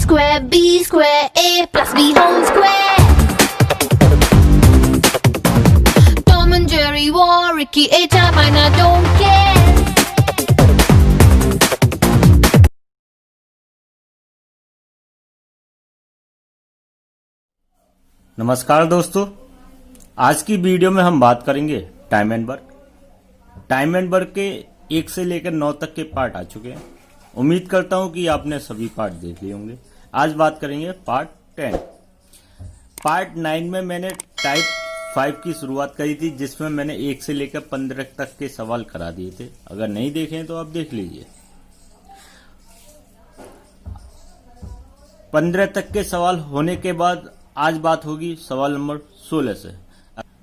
square, B square, A plus B whole square. Tom and Jerry war, Ricky H. I don't care. नमस्कार दोस्तों, आज की video में हम बात करेंगे time and work. Time and work के 1 से लेकर 9 तक के पार्ट आ चुके हैं। उम्मीद करता हूं कि आपने सभी पार्ट देख लिए होंगे। आज बात करेंगे पार्ट 10। पार्ट 9 में मैंने टाइप 5 की शुरुआत करी थी, जिसमें मैंने 1 से लेकर 15 तक के सवाल करा दिए थे। अगर नहीं देखे तो आप देख लीजिए। 15 तक के सवाल होने के बाद आज बात होगी सवाल नंबर 16 से।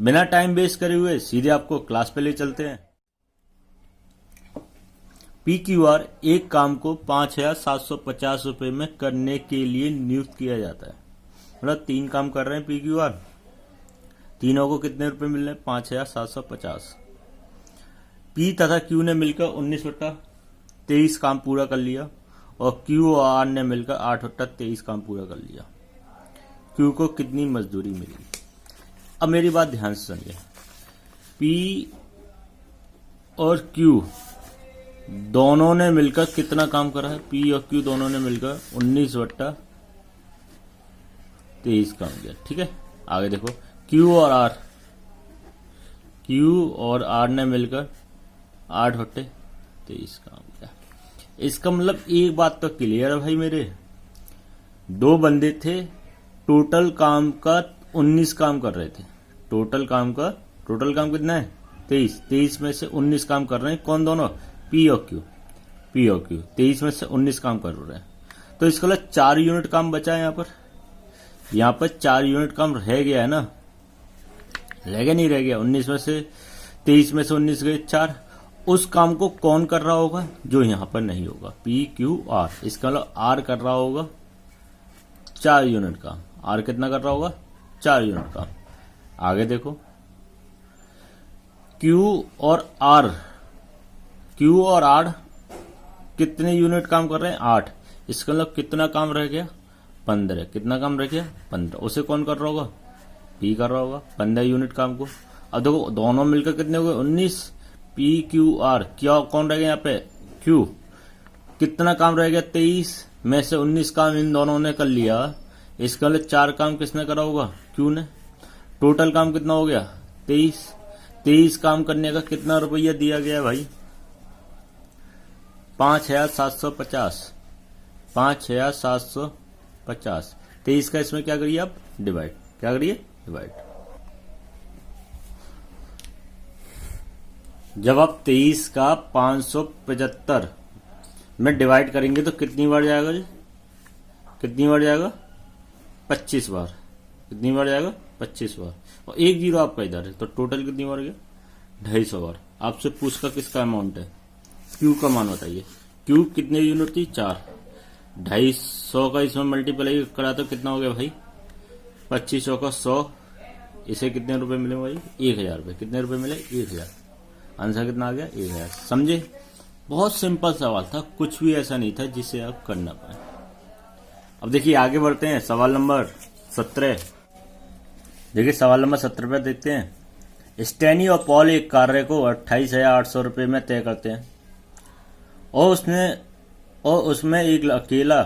बिना टाइम वेस्ट करे हुए सीधे आपको क्लास पे ले चलते हैं। PQR एक काम को 5,750 रुपए में करने के लिए नियुक्त किया जाता है। मतलब 3 काम कर रहे हैं PQR, तीनों को कितने रुपए मिल रहे हैं? 5,750। P तथा Q ने मिलकर 19/23 काम पूरा कर लिया और Q और R ने मिलकर 8/23 काम पूरा कर लिया। Q को कितनी मजदूरी मिली? अब मेरी बात ध्यान से सुनिए। P और Q दोनों ने मिलकर कितना काम करा है? P और Q दोनों ने मिलकर 19/23 काम किया। ठीक है, आगे देखो। Q और R ने मिलकर 8/23 काम किया। इसका मतलब एक बात तो क्लियर है भाई मेरे, 2 बंदे थे, टोटल काम का 19 काम कर रहे थे। टोटल काम कितना है? 23 में से 19 काम कर रहे हैं। कौन दोनों? P और Q 23 में से 19 काम कर रहे हैं। तो इसका मतलब 4 यूनिट काम बचा है। यहाँ पर 4 यूनिट काम रह गया है ना? रह गया नहीं रह गया? 19 में से 23 में से 19 गए 4। उस काम को कौन कर रहा होगा? जो यहाँ पर नहीं होगा। PQR, इसका मतलब R कर रहा होगा 4 यूनिट काम। R कितना कर रहा होगा? 4 यूनिट काम। आगे देखो, Q और R कितने यूनिट काम कर रहे हैं? 8। इसका मतलब कितना काम रह गया? 15। कितना काम रह गया? 15। उसे कौन कर रहा होगा? P कर रहा होगा 15 यूनिट काम को। अब देखो दोनों मिलकर कितने हो गए? 19। PQR क्या कौन रह गया यहाँ पे? Q। कितना काम रह गया? 23 में से 19 काम इन दोनों ने कर लिया। इसका मतलब 4 काम किसने करा होगा? Q ने। टोटल काम कितना हो गया? 23 काम करने का कितना रुपया दिया गया भाई? 5,750। 5,750। 23 का इसमें क्या करिए आप? डिवाइड। क्या करिए? डिवाइड। जब आप 23 का 575 में डिवाइड करेंगे तो कितनी बार जाएगा जी? कितनी बार जाएगा? 25 बार। कितनी बार जाएगा? 25 बार। और एक जीरो आपका इधर है, तो टोटल कितनी बार गया? 250 बार। आपसे पूछता किसका अमाउंट है? Q का मान बताइए। Q कितने यूनिट थी? 4। 250 का इसमें मल्टीप्लाई करा तो कितना हो गया भाई? 2500 का 100। इसे कितने रुपए मिले भाई? 1000 रुपए। कितने रुपए मिले? 1000। आंसर कितना आ गया? 1000। समझे? बहुत सिंपल सवाल था, कुछ भी ऐसा नहीं था जिसे आप कर ना पाए। अब देखिए आगे बढ़ते हैं। सवाल नंबर 17। देखिए सवाल नंबर 17 पे देखते हैं। स्टैनी और पॉल एक कार्य को 28,800 रुपये में तय करते हैं और उसमें एक अकेला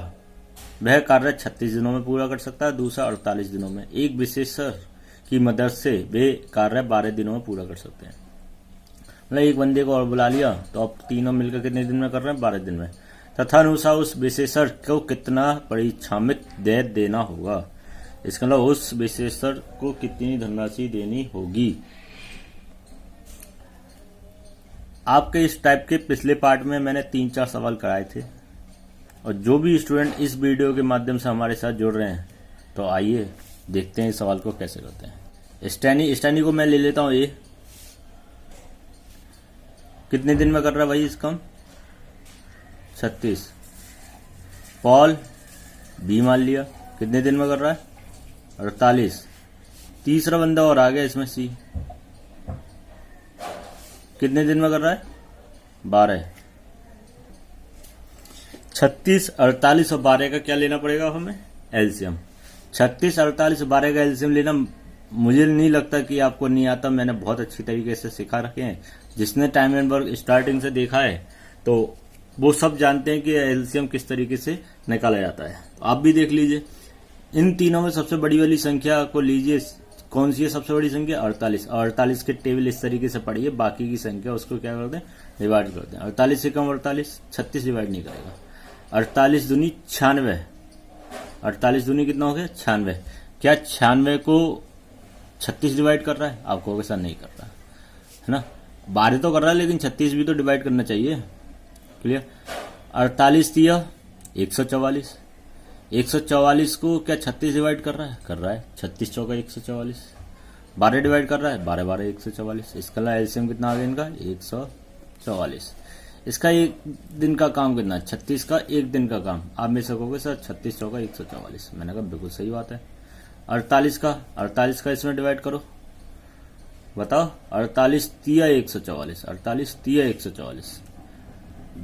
वह कार्य 36 दिनों में पूरा कर सकता है, दूसरा 48 दिनों में। एक विशेषज्ञ की मदद से वे कार्य 12 दिनों में पूरा कर सकते हैं। मतलब एक बंदे को और बुला लिया तो अब तीनों मिलकर कितने दिन में कर रहे हैं? 12 दिन में। तथा अनुसार उस विशेषज्ञ को कितना परिश्रमिक दे देना होगा? इसका मतलब उस विशेषज्ञ को कितनी धनराशि देनी होगी? आपके इस टाइप के पिछले पार्ट में मैंने 3-4 सवाल कराए थे और जो भी स्टूडेंट इस वीडियो के माध्यम से हमारे साथ जुड़ रहे हैं तो आइए देखते हैं इस सवाल को कैसे करते हैं। स्टैनी को मैं ले लेता हूं। ये कितने दिन में कर रहा है भाई इस काम? 36। पॉल बी मान लिया, कितने दिन में कर रहा है? 48। तीसरा बंदा और आ गया इसमें सी, कितने दिन में कर रहा है? 12। 36, 48 और 12 का क्या लेना पड़ेगा हमें? एलसीएम। 36, 48 और 12 का एलसीएम लेना मुझे नहीं लगता कि आपको नहीं आता, मैंने बहुत अच्छी तरीके से सिखा रखे हैं। जिसने टाइम एंड वर्क स्टार्टिंग से देखा है तो वो सब जानते हैं कि एलसीएम किस तरीके से निकाला जाता है। तो आप भी देख लीजिए। इन तीनों में सबसे बड़ी वाली संख्या को लीजिए, कौन सी है सबसे बड़ी संख्या? 48। 48 के टेबल इस तरीके से पढ़िए, बाकी की संख्या उसको क्या करते हैं? डिवाइड करते हैं। 48 से कम 48, 36 डिवाइड नहीं करेगा। 48 दूनी 96, 48 दूनी कितना हो गया? 96। क्या 96 को 36 डिवाइड कर रहा है? आपको ऐसा नहीं कर रहा है ना, 12 तो कर रहा है लेकिन 36 भी तो डिवाइड करना चाहिए। क्लियर? 48 दिया 144, 144 को क्या 36 डिवाइड कर रहा है? कर रहा है। 36 चौका 144, 12 डिवाइड कर रहा है, 12 12 144। इसका एलसीएम कितना आ गया इनका? 144। इसका एक दिन का काम कितना है? 36 का एक दिन का काम। आप में से कहोगे सर 36 चौका 144, मैंने कहा बिल्कुल सही बात है। 48 का इसमें डिवाइड करो, बताओ। 48 दिया 144, 48 दिया 144।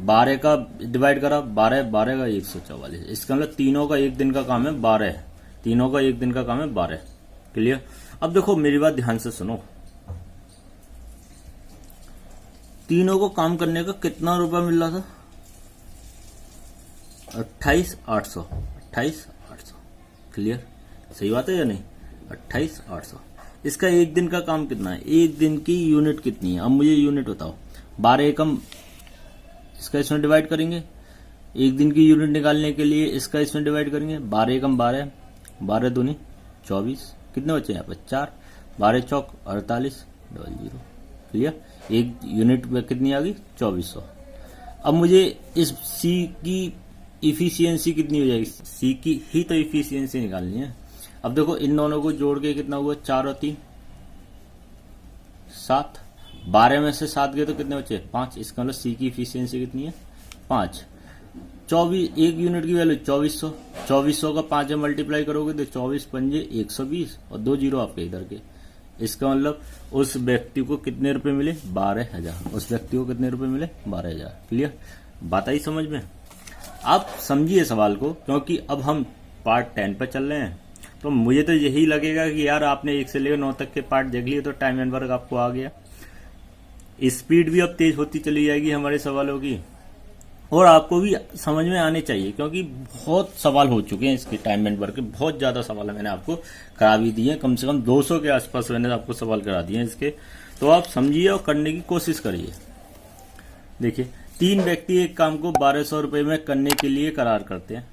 12 का डिवाइड करा, 12 12 का 144। इसका मतलब तीनों का एक दिन का काम है 12, तीनों का एक दिन का काम है 12। क्लियर? अब देखो मेरी बात ध्यान से सुनो, तीनों को काम करने का कितना रुपया मिल रहा था? 28,800, 28,800। क्लियर? सही बात है या नहीं? 28,800। इसका एक दिन का काम कितना है? एक दिन की यूनिट कितनी है? अब मुझे यूनिट बताओ। 12 एकम इसका इसमें डिवाइड करेंगे, एक दिन की यूनिट निकालने के लिए इसका इसमें डिवाइड करेंगे। 12 एकम 12, 12 दूनी 24, कितने बचे यहाँ पे? 4, 12 चौक 48, 00। क्लियर? एक यूनिट में कितनी आ गई? 2400। अब मुझे इस सी की इफिशियंसी कितनी हो जाएगी? सी की ही तो इफिशियंसी निकालनी है। अब देखो इन दोनों को जोड़ के कितना हुआ? 4 और 3 7। 12 में से 7 गए तो कितने बचे? 5। इसका मतलब सी की इफिशियंसी कितनी है? 5। 24, एक यूनिट की वैल्यू 2400। 2400 का 5 में मल्टीप्लाई करोगे तो 24 पंजे 120 और 2 जीरो आपके इधर के। इसका मतलब उस व्यक्ति को कितने रुपए मिले? 12,000। उस व्यक्ति को कितने रुपए मिले? 12,000। क्लियर? बात आई समझ में? आप समझिए सवाल को, क्योंकि अब हम पार्ट 10 पर चल रहे हैं। तो मुझे तो यही लगेगा कि यार आपने 1 से लेकर 9 तक के पार्ट देख लिए तो टाइम एंड वर्क आपको आ गया। स्पीड भी अब तेज होती चली जाएगी हमारे सवालों की, और आपको भी समझ में आने चाहिए, क्योंकि बहुत सवाल हो चुके हैं इसके टाइम एंड वर्क के। बहुत ज्यादा सवाल मैंने आपको करा भी दिए, कम से कम 200 के आसपास मैंने आपको सवाल करा दिए हैं इसके। तो आप समझिए और करने की कोशिश करिए। देखिए, 3 व्यक्ति एक काम को 1200 रुपए में करने के लिए करार करते हैं।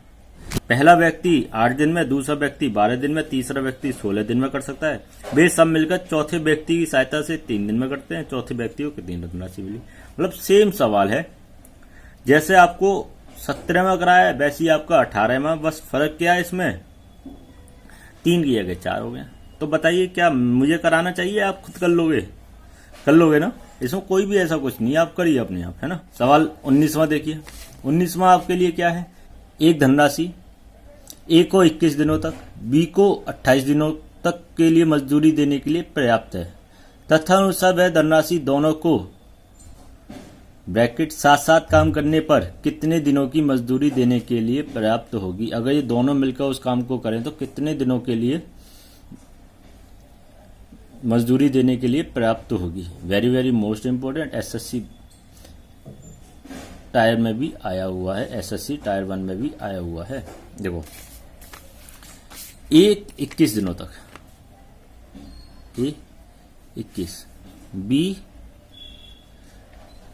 पहला व्यक्ति 8 दिन में, दूसरा व्यक्ति 12 दिन में, तीसरा व्यक्ति 16 दिन में कर सकता है। वे सब मिलकर चौथे व्यक्ति की सहायता से 3 दिन में करते हैं। चौथे व्यक्ति को कितनी धनराशि मिली? मतलब सेम सवाल है, जैसे आपको 17 में कराया है वैसे ही आपका 18 में, बस फर्क क्या है इसमें? 3 की जगह 4 हो गया। तो बताइए क्या मुझे कराना चाहिए? आप खुद कर लोगे? कर लोगे ना? इसमें कोई भी ऐसा कुछ नहीं, आप करिए अपने आप, है ना। सवाल 19वां देखिए। 19वां आपके लिए क्या है? एक धनराशि ए को 21 दिनों तक, बी को 28 दिनों तक के लिए मजदूरी देने के लिए पर्याप्त है तथा अनुसार वह धनराशि दोनों को ब्रैकेट साथ साथ काम करने पर कितने दिनों की मजदूरी देने के लिए पर्याप्त होगी। अगर ये दोनों मिलकर उस काम को करें तो कितने दिनों के लिए मजदूरी देने के लिए पर्याप्त होगी। Very very most important, SSC tyre में भी आया हुआ है, एसएससी टायर 1 में भी आया हुआ है। देखो, ए 21 दिनों तक, ए 21, बी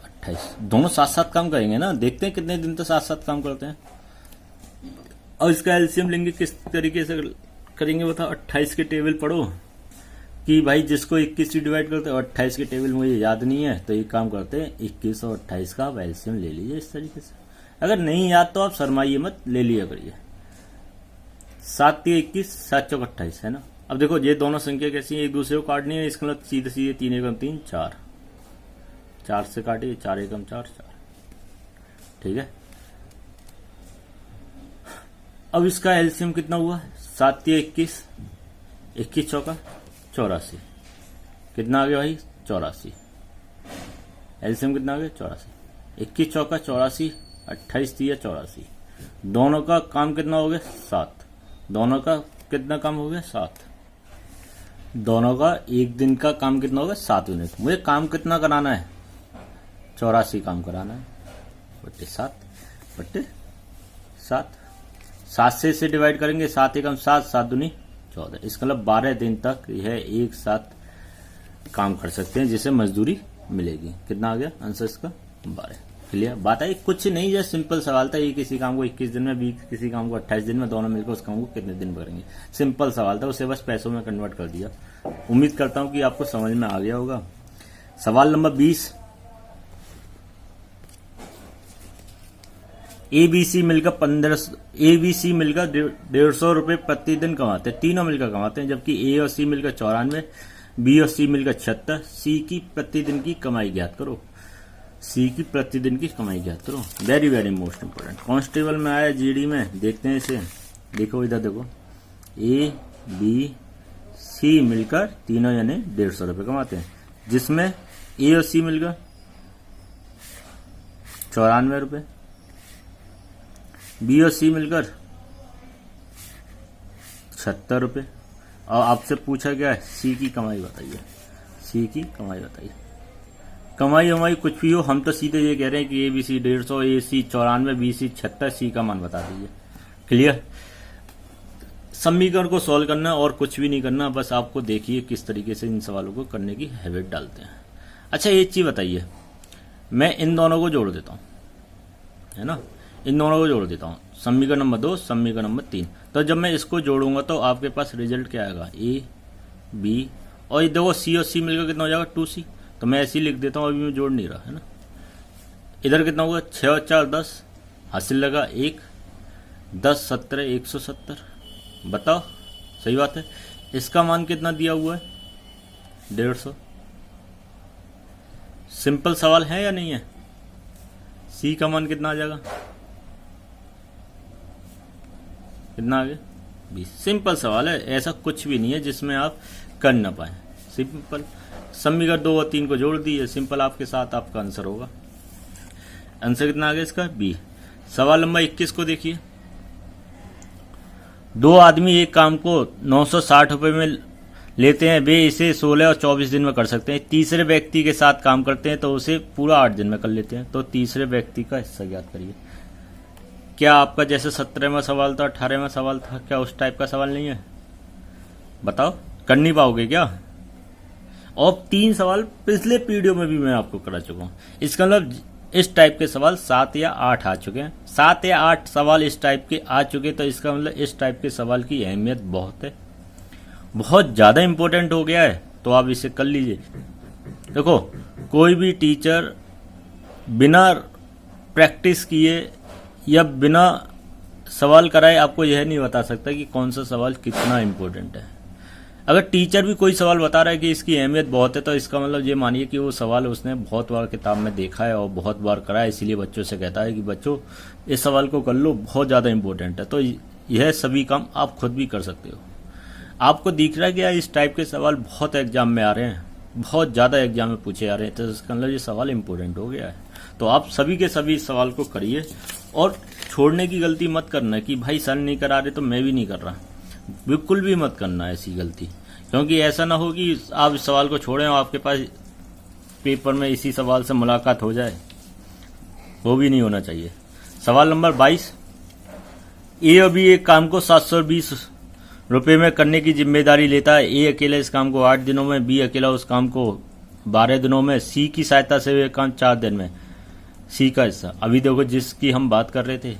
28, दोनों साथ साथ काम करेंगे ना। देखते हैं कितने दिन तक साथ साथ काम करते हैं। और इसका एलसीएम लेंगे किस तरीके से करेंगे बताओ। 28 के टेबल पढ़ो कि भाई जिसको 21 से डिवाइड करते हैं, 28 के टेबल मुझे याद नहीं है, तो एक काम करते हैं 21 और 28 का आप एलसीएम ले लीजिए इस तरीके से। अगर नहीं याद तो आप शर्माइए मत, ले लिया करिए। 7 3 21, 7 चौक 28, है ना। अब देखो ये दोनों संख्या कैसी है, एक दूसरे को काटनी है। इसका मतलब सीधे सीधे 3 एकम 3 4, 4 से काटिए, 4 एकम 4 4, ठीक है। अब इसका एलसीएम कितना हुआ? 7 3 21, 21 चौका 84, कितना आ गया भाई? 84। एलसीएम कितना आ गया? 84। 21 चौका 84, 28 दिया 84, दोनों का काम कितना हो गया 7, दोनों का कितना काम हो गया 7, दोनों का एक दिन का काम कितना होगा 7 यूनिट। मुझे काम कितना कराना है 84 काम कराना है बट्टे 7 7 से इसे डिवाइड करेंगे 7 एकम 7, 7 दूनी 14। इसका मतलब 12 दिन तक यह एक साथ काम कर सकते हैं जिसे मजदूरी मिलेगी। कितना आ गया आंसर इसका 12। क्लियर बात आई, कुछ नहीं, जस्ट सिंपल सवाल था। ये किसी काम को 21 दिन में, बी किसी काम को 28 दिन में, दोनों मिलकर उस काम को कितने दिन करेंगे, सिंपल सवाल था। उसे बस पैसों में कन्वर्ट कर दिया। उम्मीद करता हूं कि आपको समझ में आ गया होगा। सवाल नंबर 20, एबीसी मिलकर 150 रुपए प्रतिदिन कमाते हैं, तीनों मिलकर कमाते हैं, जबकि ए और सी मिलकर 94, बी और सी मिलकर 76। सी की प्रतिदिन की कमाई ज्ञात करो, सी की प्रतिदिन की कमाई ज्ञात करो। Very very most important. Constable में आया, जीडी में देखते हैं इसे। देखो इधर देखो, ए बी सी मिलकर तीनों यानी 150 रुपए कमाते हैं, जिसमें ए और सी मिलकर 94 रुपए, बी और सी मिलकर 76 रुपए। और आपसे पूछा गया है सी की कमाई बताइए, सी की कमाई बताइए। कमाई हमारी कुछ भी हो, हम तो सीधे ये कह रहे हैं कि A B C 150, A C 94, B C 76, सी का मान बता दीजिए। क्लियर। समीकरण को सॉल्व करना और कुछ भी नहीं करना, बस आपको देखिए किस तरीके से इन सवालों को करने की हैबिट डालते हैं। अच्छा एक चीज बताइए, मैं इन दोनों को जोड़ देता हूं, है ना, इन दोनों को जोड़ देता हूं, समीकरण नंबर 2, समीकरण नंबर 3। तो जब मैं इसको जोड़ूंगा तो आपके पास रिजल्ट क्या आएगा, ए बी, और ये देखो सी और सी मिलकर कितना हो जाएगा 2C। तो मैं ऐसे ही लिख देता हूं, अभी मैं जोड़ नहीं रहा, है ना। इधर कितना होगा 6 और 4 10, हासिल लगा 1, 10 17 170। बताओ सही बात है। इसका मान कितना दिया हुआ है 150। सिंपल सवाल है या नहीं है। सी का मान कितना आ जाएगा, कितना आ गया 20। सिंपल सवाल है, ऐसा कुछ भी नहीं है जिसमें आप कर ना पाए। सिंपल समीकरण 2 और 3 को जोड़ दिए, सिंपल आपके साथ आपका आंसर होगा। आंसर कितना आ गया इसका बी। सवाल नंबर 21 को देखिए। दो आदमी एक काम को 960 रुपए में लेते हैं, वे इसे 16 और 24 दिन में कर सकते हैं। तीसरे व्यक्ति के साथ काम करते हैं तो उसे पूरा 8 दिन में कर लेते हैं। तो तीसरे व्यक्ति का हिस्सा ज्ञात करिए। क्या आपका जैसे 17वां सवाल था, 18वां सवाल था, क्या उस टाइप का सवाल नहीं है, बताओ कर नहीं पाओगे क्या। और 3 सवाल पिछले वीडियो में भी मैं आपको करा चुका हूं। इसका मतलब इस टाइप के सवाल 7 या 8 आ चुके हैं, 7 या 8 सवाल इस टाइप के आ चुके। तो इसका मतलब इस टाइप के सवाल की अहमियत बहुत है, बहुत ज्यादा इंपॉर्टेंट हो गया है। तो आप इसे कर लीजिए। देखो कोई भी टीचर बिना प्रैक्टिस किए या बिना सवाल कराए आपको यह नहीं बता सकता कि कौन सा सवाल कितना इंपॉर्टेंट है। अगर टीचर भी कोई सवाल बता रहा है कि इसकी अहमियत बहुत है, तो इसका मतलब ये मानिए कि वो सवाल उसने बहुत बार किताब में देखा है और बहुत बार करा है, इसीलिए बच्चों से कहता है कि बच्चों इस सवाल को कर लो, बहुत ज्यादा इंपॉर्टेंट है। तो यह सभी काम आप खुद भी कर सकते हो। आपको दिख रहा है कि इस टाइप के सवाल बहुत एग्जाम में आ रहे हैं, बहुत ज्यादा एग्जाम में पूछे जा रहे हैं, तो इसका मतलब ये सवाल इंपॉर्टेंट हो गया है। तो आप सभी के सभी सवाल को करिए और छोड़ने की गलती मत करना कि भाई सर नहीं करा रहे तो मैं भी नहीं कर रहा। बिल्कुल भी मत करना ऐसी गलती, क्योंकि ऐसा ना हो कि आप इस सवाल को छोड़ें और आपके पास पेपर में इसी सवाल से मुलाकात हो जाए, वो भी नहीं होना चाहिए। सवाल नंबर 22, ए और बी एक काम को 720 रुपए में करने की जिम्मेदारी लेता है। ए अकेला इस काम को 8 दिनों में, बी अकेला उस काम को 12 दिनों में, सी की सहायता से वे काम 4 दिन में। सी का हिस्सा, अभी देखो जिसकी हम बात कर रहे थे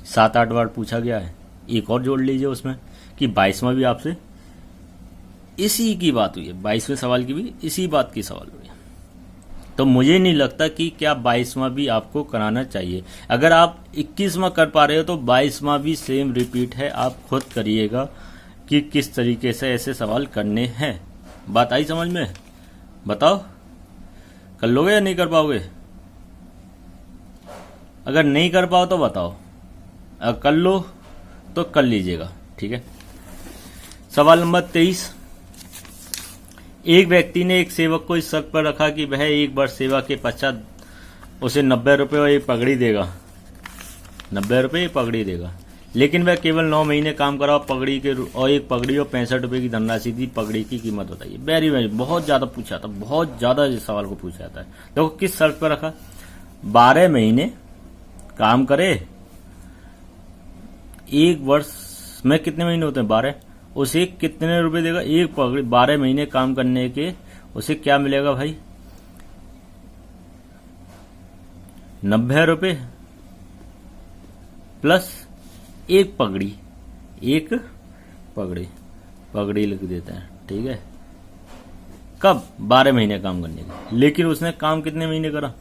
7-8 बार पूछा गया है, एक और जोड़ लीजिए उसमें कि 22वां भी आपसे इसी की बात हुई है, 22वें सवाल की भी इसी बात की सवाल हुई है। तो मुझे नहीं लगता कि क्या 22वां भी आपको कराना चाहिए। अगर आप 21वां कर पा रहे हो तो 22वां भी सेम रिपीट है, आप खुद करिएगा कि किस तरीके से ऐसे सवाल करने हैं। बात आई समझ में, बताओ कर लोगे या नहीं कर पाओगे। अगर नहीं कर पाओ तो बताओ, अगर कर लो तो कर लीजिएगा, ठीक है। सवाल नंबर 23, एक व्यक्ति ने एक सेवक को इस शर्त पर रखा कि वह एक वर्ष सेवा के पश्चात उसे 90 रुपए और एक पगड़ी देगा। 90 रुपये पगड़ी देगा, लेकिन वह केवल 9 महीने काम करा पगड़ी के और एक पगड़ी और 65 रुपये की धनराशि थी। पगड़ी की कीमत बताइए। वेरी वेरी बहुत ज्यादा पूछा था, बहुत ज्यादा इस सवाल को पूछा जाता है। देखो किस शर्त पर रखा, 12 महीने काम करे, एक वर्ष में कितने महीने होते हैं 12, उसे कितने रुपए देगा, एक पगड़ी 12 महीने काम करने के उसे क्या मिलेगा भाई, 90 रुपये प्लस एक पगड़ी, एक पगड़ी लिख देते हैं, ठीक है। कब, 12 महीने काम करने के, लेकिन उसने काम कितने महीने करा,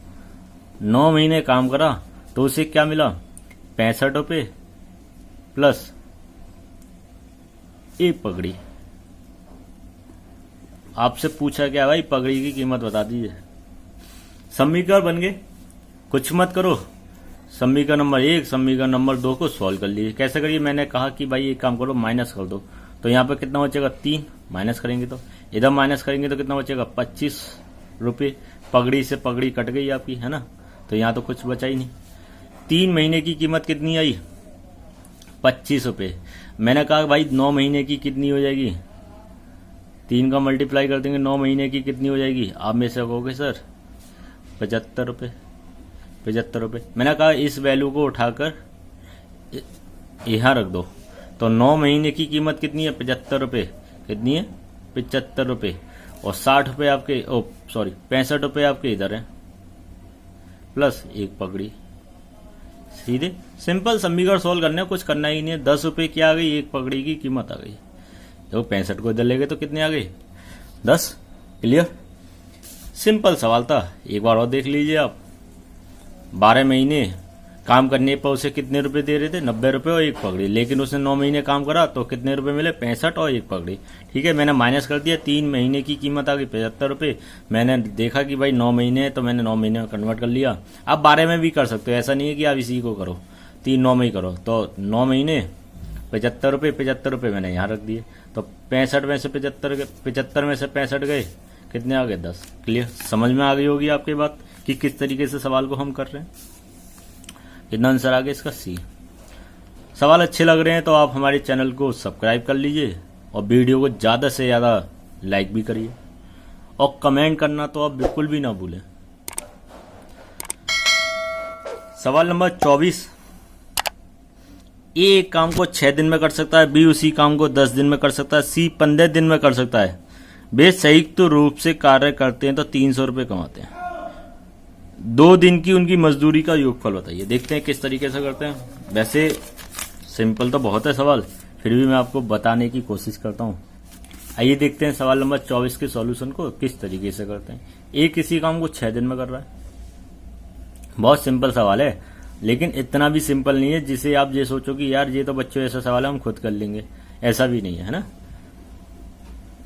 9 महीने काम करा, तो उसे क्या मिला, 65 रुपये प्लस एक पगड़ी। आपसे पूछा क्या भाई, पगड़ी की कीमत बता दीजिए। समीकरण बन गए, कुछ मत करो। समीकरण नंबर 1 समीकरण नंबर 2 को सॉल्व कर लीजिए। कैसे करिए, मैंने कहा कि भाई एक काम करो, माइनस कर दो, तो यहाँ पे कितना बचेगा 3, माइनस करेंगे तो इधर माइनस करेंगे तो कितना बचेगा 25 रुपये। पगड़ी से पगड़ी कट गई आपकी, है ना, तो यहाँ तो कुछ बचा ही नहीं। 3 महीने की कीमत कितनी आई, 25 रुपये। मैंने कहा भाई 9 महीने की कितनी हो जाएगी, 3 का मल्टीप्लाई कर देंगे, 9 महीने की कितनी हो जाएगी, आप में से कहोगे सर 75 रुपये। 75 रुपये, मैंने कहा इस वैल्यू को उठाकर यहां रख दो, तो 9 महीने की कीमत कितनी है 75 रुपये, कितनी है 75 रुपये, और 60 रुपये आपके 65 रुपये आपके इधर है, प्लस एक पगड़ी। सीधे सिंपल समीकरण सोल्व करने, कुछ करना ही नहीं है। 10 रुपये की आ गई, एक पगड़ी की कीमत आ गई। देखो 65 को इधर ले गए तो कितने आ गए 10। क्लियर, सिंपल सवाल था, एक बार और देख लीजिए आप। 12 महीने काम करने पर उसे कितने रुपए दे रहे थे, 90 रुपये और एक पगड़ी, लेकिन उसने 9 महीने काम करा तो कितने रुपए मिले, 65 और एक पगड़ी। ठीक है, मैंने माइनस कर दिया, 3 महीने की कीमत आ गई 75 रुपये। मैंने देखा कि भाई 9 महीने है तो मैंने 9 महीने में कन्वर्ट कर लिया। आप 12 में भी कर सकते हो, ऐसा नहीं है कि आप इसी को करो, 3-9 में ही करो। तो 9 महीने 75 रुपये, 75 रुपये मैंने यहाँ रख दिए, तो 65 में से 75 में से 65 गए, कितने आ गए 10। क्लियर, समझ में आ गई होगी आपकी बात कि किस तरीके से सवाल को हम कर रहे हैं। कितना आंसर आ गया इसका, सी। सवाल अच्छे लग रहे हैं तो आप हमारे चैनल को सब्सक्राइब कर लीजिए और वीडियो को ज्यादा से ज्यादा लाइक भी करिए, और कमेंट करना तो आप बिल्कुल भी ना भूलें। सवाल नंबर 24, ए एक काम को 6 दिन में कर सकता है, बी उसी काम को 10 दिन में कर सकता है, सी 15 दिन में कर सकता है। वे संयुक्त रूप से कार्य करते हैं तो 300 रुपये कमाते हैं। 2 दिन की उनकी मजदूरी का योगफल बताइए। देखते हैं किस तरीके से करते हैं। वैसे सिंपल तो बहुत है सवाल, फिर भी मैं आपको बताने की कोशिश करता हूं। आइए देखते हैं सवाल नंबर 24 के सॉल्यूशन को किस तरीके से करते हैं। ए किसी काम को 6 दिन में कर रहा है, बहुत सिंपल सवाल है, लेकिन इतना भी सिंपल नहीं है जिसे आप ये सोचो कि यार ये तो बच्चों ऐसा सवाल है हम खुद कर लेंगे, ऐसा भी नहीं है ना।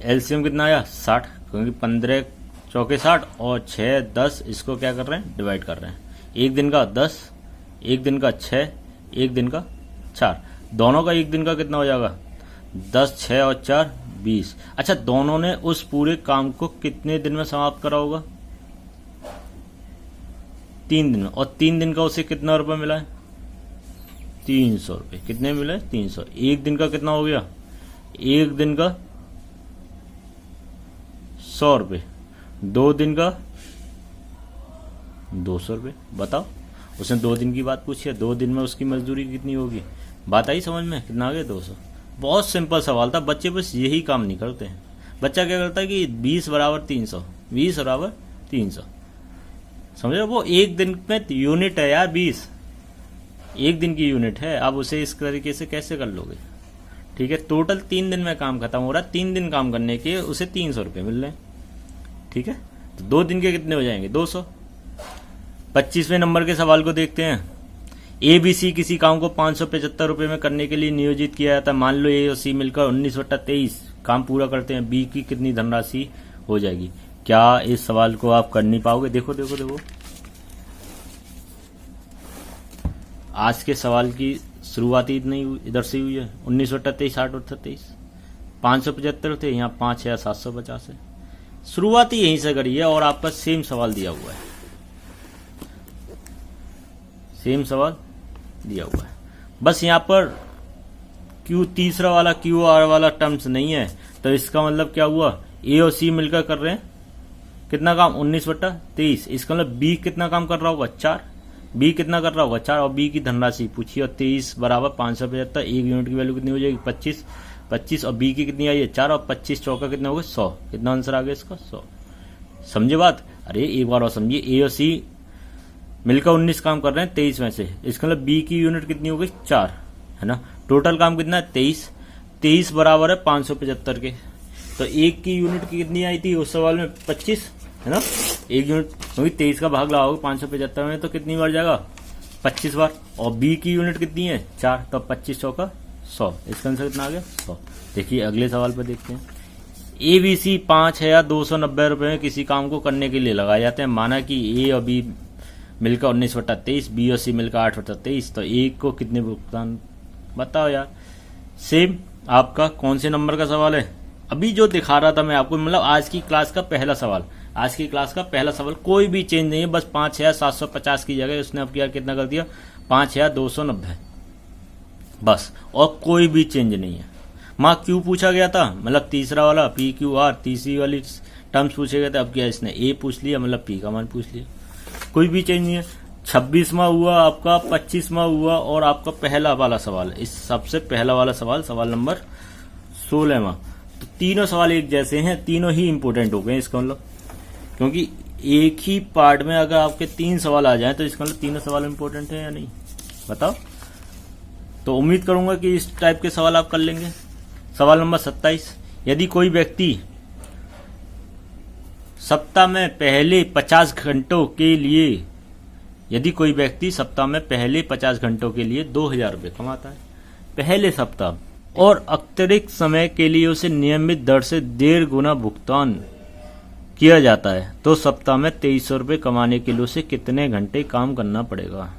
एलसीएम कितना आया 60, क्योंकि 15 चौके 60 और 6 10, इसको क्या कर रहे हैं डिवाइड कर रहे हैं। एक दिन का 10, एक दिन का 6, एक दिन का 4, दोनों का एक दिन का कितना हो जाएगा 10, 6 और 4 20। अच्छा, दोनों ने उस पूरे काम को कितने दिन में समाप्त करा होगा, 3 दिन में, और 3 दिन का उसे कितना रुपए मिला है 300 रुपए। कितने मिले 300। एक दिन का कितना हो गया, एक दिन का 100 रुपए, 2 दिन का 200 रुपए। बताओ, उसने 2 दिन की बात पूछी है, 2 दिन में उसकी मजदूरी कितनी होगी, बात आई समझ में, कितना आ गया 200। बहुत सिंपल सवाल था, बच्चे बस यही काम नहीं करते हैं। बच्चा क्या करता है कि 20 बराबर 300, 20 बराबर 300, समझो, वो एक दिन में यूनिट है यार, 20 एक दिन की यूनिट है। आप उसे इस तरीके से कैसे कर लोगे। ठीक है, टोटल 3 दिन में काम खत्म हो रहा है, 3 दिन काम करने के उसे 300 रुपये मिल रहे हैं। ठीक है, तो 2 दिन के कितने हो जाएंगे 200। 25वें नंबर के सवाल को देखते हैं। एबीसी किसी काम को 575 रुपये में करने के लिए नियोजित किया जाता है। मान लो ए और सी मिलकर 19/23 काम पूरा करते हैं, बी की कितनी धनराशि हो जाएगी। क्या इस सवाल को आप कर नहीं पाओगे। देखो देखो देखो, आज के सवाल की शुरुआती इधर से हुई है, 19/23 8 और 23, 575 थे, यहाँ 5 या 750 है। शुरुआती यहीं से करी है और आपका सेम सवाल दिया हुआ है, सेम सवाल दिया हुआ है। बस यहाँ पर क्यू तीसरा वाला क्यू आर वाला टर्म्स नहीं है, तो इसका मतलब क्या हुआ, ए और सी मिलकर कर रहे हैं कितना काम, 19/23। इसका मतलब बी कितना काम कर रहा होगा, 4। बी कितना कर रहा होगा, 4, और बी की धनराशि पूछिए, और 23 बराबर 575। 1 यूनिट की वैल्यू कितनी हो जाएगी, 25, और बी की कितनी आई है, 4, और 25 चौका कितना होगा, 100। कितना आंसर आ गया इसका, 100। समझे बात, अरे एक बार और समझिए, ए और सी मिलकर 19 काम कर रहे हैं 23 में से। इसका मतलब बी की यूनिट कितनी हो गई, 4, है ना। टोटल काम कितना है, 23 बराबर है 575 के। तो एक की यूनिट की कितनी आई थी उस सवाल में, 25, है ना। एक यूनिट क्योंकि 23 का भाग लगाओगे 575 में तो कितनी बार जाएगा, 25 बार। और बी की यूनिट कितनी है, 4, तो 25 चौका 100। इसका आंसर कितना आ गया, 100। देखिए अगले सवाल पर देखते हैं। ABC 5,290 में किसी काम को करने के लिए लगाए जाते हैं। माना कि ए और बी मिलकर 19/23, बी और सी मिलकर 8/23, तो ए को कितने भुगतान बताओ यार। सेम आपका कौन से नंबर का सवाल है, अभी जो दिखा रहा था मैं आपको, मतलब आज की क्लास का पहला सवाल, आज की क्लास का पहला सवाल, कोई भी चेंज नहीं है। बस 5,750 की जगह उसने अब किया कितना कर दिया, 5,290, बस, और कोई भी चेंज नहीं है। माँ क्यू पूछा गया था, मतलब तीसरा वाला PQR, तीसरी वाली टर्म्स पूछे गए थे, अब क्या इसने ए पूछ लिया, मतलब पी का मान पूछ लिया, कोई भी चेंज नहीं है। 26वां हुआ आपका, 25वां हुआ, और आपका पहला वाला सवाल, इस सबसे पहला वाला सवाल नंबर 16वां। तो तीनों सवाल एक जैसे हैं, तीनों ही इंपोर्टेंट हो गए इसका मतलब, क्योंकि एक ही पार्ट में अगर आपके 3 सवाल आ जाएं तो इसका मतलब तीनों सवाल इंपोर्टेंट है या नहीं, बताओ। तो उम्मीद करूंगा कि इस टाइप के सवाल आप कर लेंगे। सवाल नंबर 27, यदि कोई व्यक्ति सप्ताह में पहले 50 घंटों के लिए, यदि कोई व्यक्ति सप्ताह में पहले 50 घंटों के लिए 2,000 रुपये कमाता है पहले सप्ताह, और अतिरिक्त समय के लिए उसे नियमित दर से 1.5 गुना भुगतान किया जाता है, तो सप्ताह में 2300 रुपये कमाने के लिए उसे कितने घंटे काम करना पड़ेगा।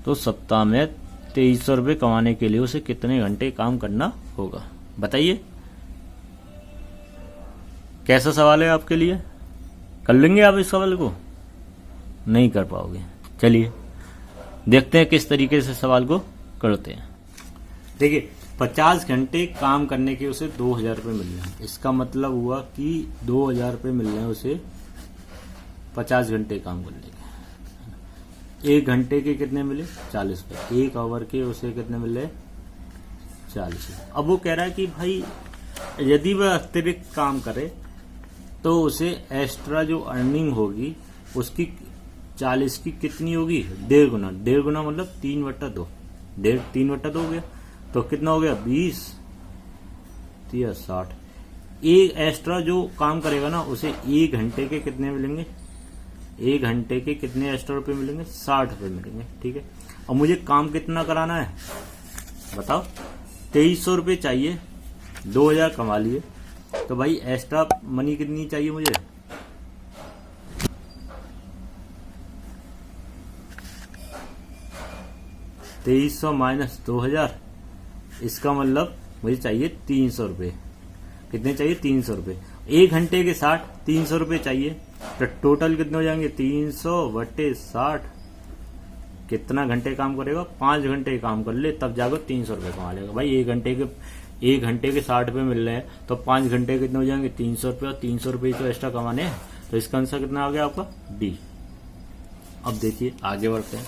तो सप्ताह में 2300 रुपये कमाने के लिए उसे कितने घंटे काम करना होगा, बताइए। कैसा सवाल है आपके लिए, कर लेंगे आप इस सवाल को, नहीं कर पाओगे। चलिए देखते हैं किस तरीके से सवाल को करते हैं। देखिए 50 घंटे काम करने के उसे 2,000 रुपये मिल रहे हैं, इसका मतलब हुआ कि 2,000 रुपये मिल रहे हैं उसे 50 घंटे काम करने के। 1 घंटे के कितने मिले, 40 रुपये। 1 आवर के उसे कितने मिले, 40 रुपये। अब वो कह रहा है कि भाई यदि वह अतिरिक्त काम करे तो उसे एक्स्ट्रा जो अर्निंग होगी उसकी 40 की कितनी होगी, 1.5 गुना। 1.5 गुना मतलब 3/2, 3/2 हो गया, तो कितना हो गया, 20, 60। एक एक्स्ट्रा जो काम करेगा ना उसे 1 घंटे के कितने मिलेंगे, 1 घंटे के कितने एक्स्ट्रा रुपए मिलेंगे, 60 रुपए मिलेंगे, ठीक है। और मुझे काम कितना कराना है बताओ, 2300 रुपये चाहिए, 2,000 कमा लिए, तो भाई एक्स्ट्रा मनी कितनी चाहिए मुझे, 2300 माइनस 2,000, इसका मतलब मुझे चाहिए 300 रुपये। कितने चाहिए, 300 रुपये। 1 घंटे के 60, 300 रुपये चाहिए, तो टोटल कितने हो जाएंगे, 300/60। कितना घंटे काम करेगा, 5 घंटे काम कर ले तब जाकर 300 रुपये कमा लेगा। भाई 1 घंटे के 60 रुपये मिल रहे हैं, तो 5 घंटे कितने हो जाएंगे, 300 रुपये, और 300 रुपये तो एक्स्ट्रा कमाने हैं, तो इसका आंसर कितना आ गया आपका, डी। अब देखिए आगे बढ़ते हैं।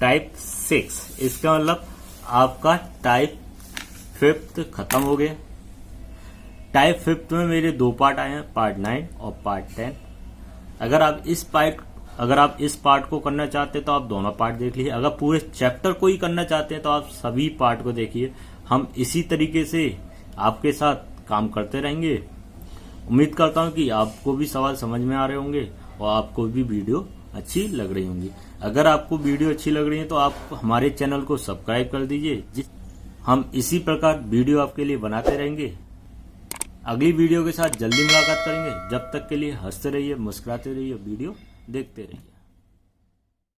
टाइप 6, इसका मतलब आपका टाइप 5 खत्म हो गया। टाइप 5 में मेरे 2 पार्ट आए हैं, पार्ट 9 और पार्ट 10। अगर आप इस पार्ट को करना चाहते हैं तो आप दोनों पार्ट देख लीजिए। अगर पूरे चैप्टर को ही करना चाहते हैं तो आप सभी पार्ट को देखिए। हम इसी तरीके से आपके साथ काम करते रहेंगे। उम्मीद करता हूं कि आपको भी सवाल समझ में आ रहे होंगे और आपको भी वीडियो अच्छी लग रही होंगी। अगर आपको वीडियो अच्छी लग रही है तो आप हमारे चैनल को सब्सक्राइब कर दीजिए। हम इसी प्रकार वीडियो आपके लिए बनाते रहेंगे। अगली वीडियो के साथ जल्दी मुलाकात करेंगे। जब तक के लिए हंसते रहिए, मुस्कुराते रहिए, वीडियो देखते रहिए।